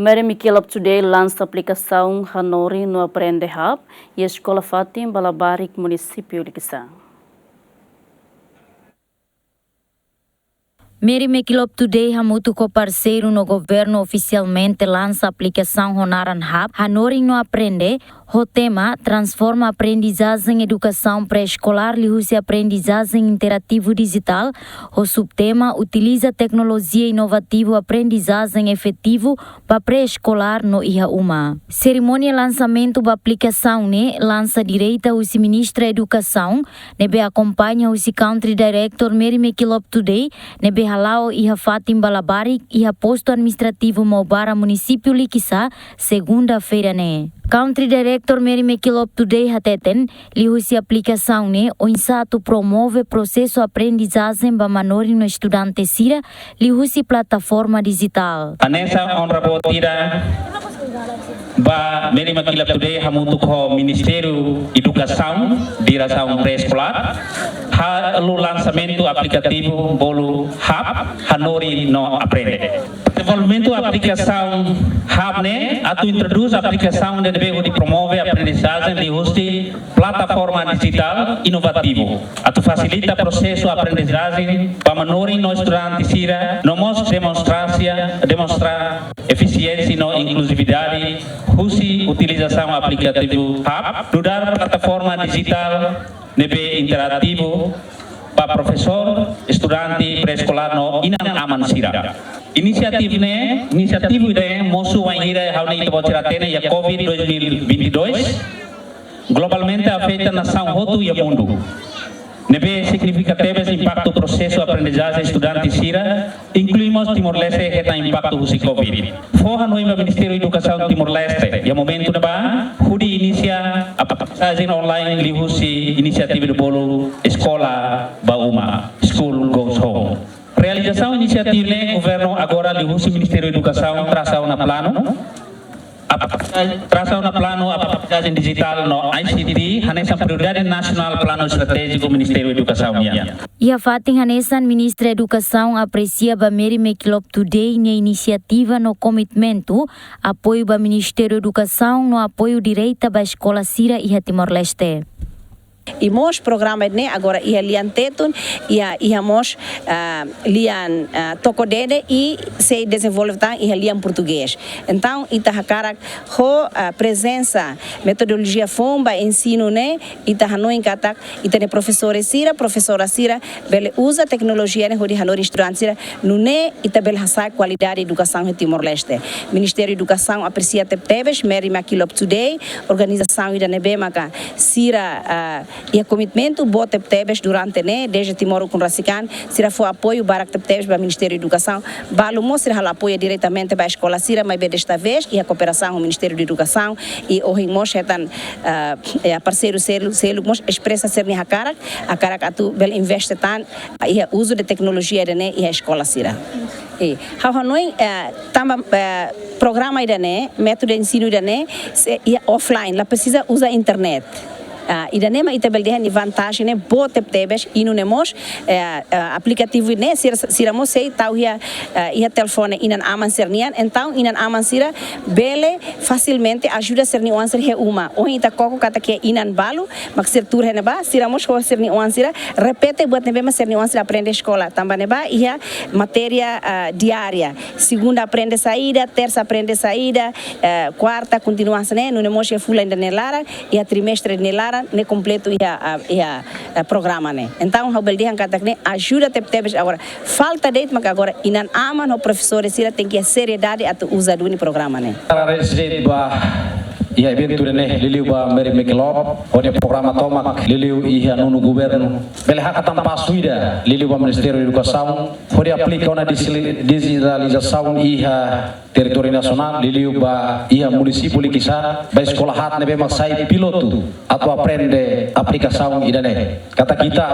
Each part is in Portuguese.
Mary Miquel Today lança a aplicação Hanori no Aprende Hub e a Escola Fatim Balabarik, município de Quissã. Mary Miquel Today, muito co-parceiro no governo, oficialmente lança a aplicação Honaran Hub, Hanori no Aprende. O tema transforma a aprendizagem em educação pré-escolar e aprendizagem interativo digital. O subtema utiliza tecnologia inovativa aprendizagem efetivo para pré-escolar no Ihaúma. Cerimônia lançamento da aplicação lança direita o ministro da Educação, nebe acompanha o Country Director Mary Miquel Today, nebe halao Iha Fatim Balabarik e posto administrativo Mobara município Liquissá, segunda-feira Country Director Mary Miquel Today hateten lihusi aplicação o insato promove processo aprendizagem para menores no estudante sira lihusi plataforma digital. Anessa honorable tira ba Mary Miquel Today hamutu ko Ministério Educação direção pré-escolar o lançamento aplicativo bolo Hub Hanori no Aprende. Desenvolvimento da aplicação Hub atu introduz a aplicação de promove a aprendizagem de plataforma digital inovativo. Atu facilita o processo de aprendizagem para menores no estudante sira no demonstrar eficiência e inclusividade utilização aplicativo Hub dar plataforma digital interativo para professor, estudante pré-escolar no Inang Aman Sira. Inisiatif ini musuh wanita hauni teboceratene ya COVID 2022 globalmente afeta nação roto e mundo. Nebe significativos impacto processo aprendizagem estudante sira, incluímos Timor-Leste que tem impacto do COVID. Forra no Ministério da Educação Timor-Leste, e a momento na ba, hudi inicia a aprendizagem online lihusi inisiativa do bolo escola bauma, school goes home. Realização iniciativa o governo agora lihusi Ministério da Educação traçar na plano a aprendizagem digital no ICT, hanesa prioridade nacional plano estratégico Ministério da Educação. E a Fatim Hanesan, Ministra da Educação, aprecia a Mary Miquel Today na iniciativa no comitimento, apoio do Ministério da Educação no apoio direito da Escola Sira e Timor-Leste. E mos programa agora ia lian tetun ia mos lian tocodede e se desenvolve ia lian português. Então ita hakara presença metodologia fomba ensino ita hanu encatak ita professora Sira bele usa tecnologia hodi hanor estudante Sira ita bele hasa qualidade educação em Timor-Leste. Ministério da Educação aprecia tebes Mary Miquel Today organização ida nebe maka Sira e o comitimento bota tebes durante desde Timor com Racican, será foi apoio para tebes para o Ministério da Educação, balo mostra hala apoio diretamente para a escola Sira, mas desta vez e a cooperação com o Ministério da Educação e o rimos etan parceiro selo mos expressa ser ni a cara atu bel investe tan e uso de tecnologia e a escola Sira. E ha noi tamba programa método de ensino e offline, lá precisa usar internet. Ida nema ita beldehan ni vantagem bote tebes inu nemos aplicativo sira mo sei tau ia telefone inan aman sernian então inan aman sira bele facilmente ajuda serni wan ser uma o ita koko kata que inan balu mak ser tur ba sira mos ko serni wan sira repete buat nebe mas serni wan sira aprende escola tamba neba ia matéria diária segunda aprende saída terça aprende saída quarta continuação no nemos ia fula ainda nelara ia trimestre nelara ne completo ia programa então o beldihan kata que ajuda tebes agora falta de mas agora inan ama no professores sira tem que seriedade atu usa do programa ia evento liliu ba Mary Miquel o programa tomak liliu ia nunu governo bele haka tampa suida liliu ba Ministério da Educação pode aplicar na digitalização ia território nacional liliu ba ia município Liquissá ba escola hat nebe maksai piloto atau aprende aplicação idane kata kita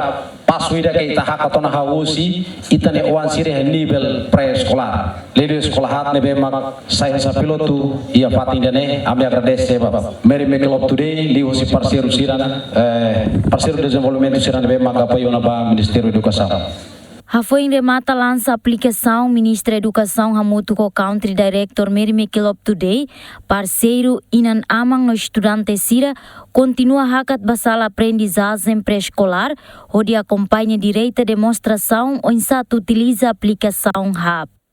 pasuida ke ita haka tona hausi itane wan sire nível pré-escolar liliu escola hat nebe mak sai sa piloto ia Fatim idane ame agradece Mary Miquel Today liu si parceiro Sira parceiro de desenvolvimento Sira nebe mak apoio na ba Ministério da Educação. Foi em remata lança a aplicação Ministra da Educação Hamutu com Country Director Mary Mekilop Today, parceiro Inan Amang no estudante Sira, continua hakat basal aprendizagem pré-escolar, onde acompanha direita demonstração onde utiliza a aplicação HAP.